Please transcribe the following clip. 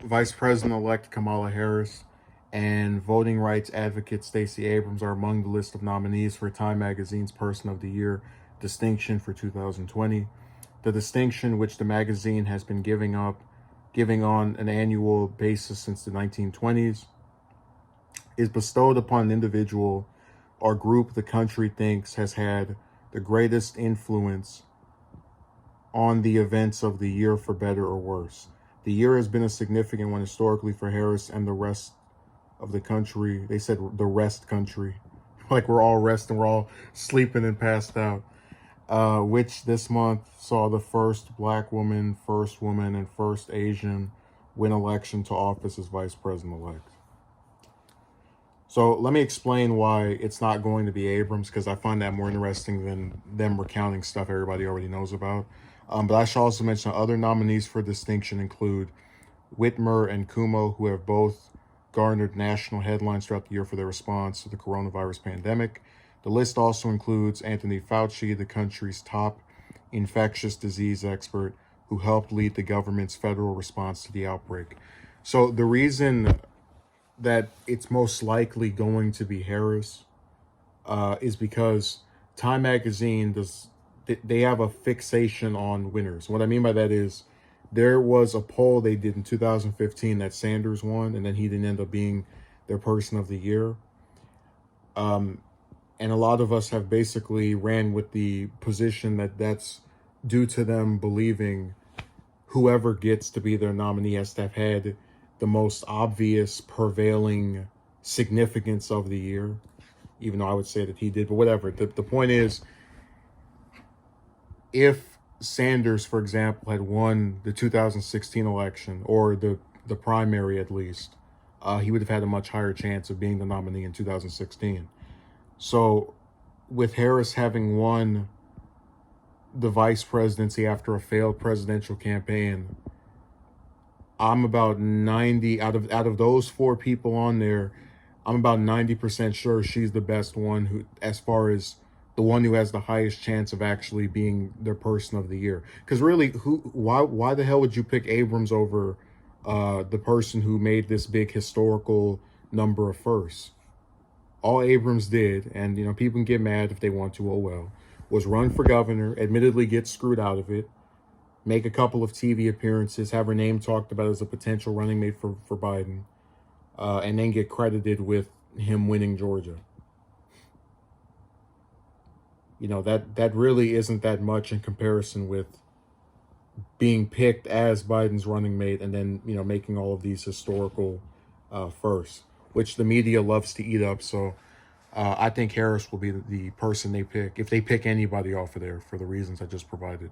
Vice President-elect Kamala Harris and voting rights advocate Stacey Abrams are among the list of nominees for Time Magazine's Person of the Year distinction for 2020. The distinction, which the magazine has been giving on an annual basis since the 1920s, is bestowed upon an individual or group the country thinks has had the greatest influence on the events of the year, for better or worse. The year has been a significant one historically for Harris and the rest of the country. They said the rest country, like we're all resting, we're all sleeping and passed out. Which this month saw the first Black woman, first woman, and first Asian win election to office as vice president-elect. So let me explain why it's not going to be Abrams, because I find that more interesting than them recounting stuff everybody already knows about. But I should also mention other nominees for distinction include Whitmer and Kumo, who have both garnered national headlines throughout the year for their response to the coronavirus pandemic. The list also includes Anthony Fauci, the country's top infectious disease expert, who helped lead the government's federal response to the outbreak. So the reason that it's most likely going to be Harris is because Time Magazine they have a fixation on winners. What I mean by that is there was a poll they did in 2015 that Sanders won, and then he didn't end up being their person of the year. And a lot of us have basically ran with the position that that's due to them believing whoever gets to be their nominee has to have had the most obvious prevailing significance of the year, even though I would say that he did, but whatever. The point is, if Sanders, for example, had won the 2016 election, or the primary at least, he would have had a much higher chance of being the nominee in 2016. So with Harris having won the vice presidency after a failed presidential campaign, I'm about 90 out of those four people on there, I'm about 90% sure she's the best one, who, as far as the one who has the highest chance of actually being their person of the year. Because really, why the hell would you pick Abrams over the person who made this big historical number of firsts? All Abrams did, and people can get mad if they want to, oh well, was run for governor, admittedly get screwed out of it, make a couple of TV appearances, have her name talked about as a potential running mate for Biden, and then get credited with him winning Georgia. That really isn't that much in comparison with being picked as Biden's running mate and then, making all of these historical firsts, which the media loves to eat up. So I think Harris will be the person they pick, if they pick anybody off of there, for the reasons I just provided.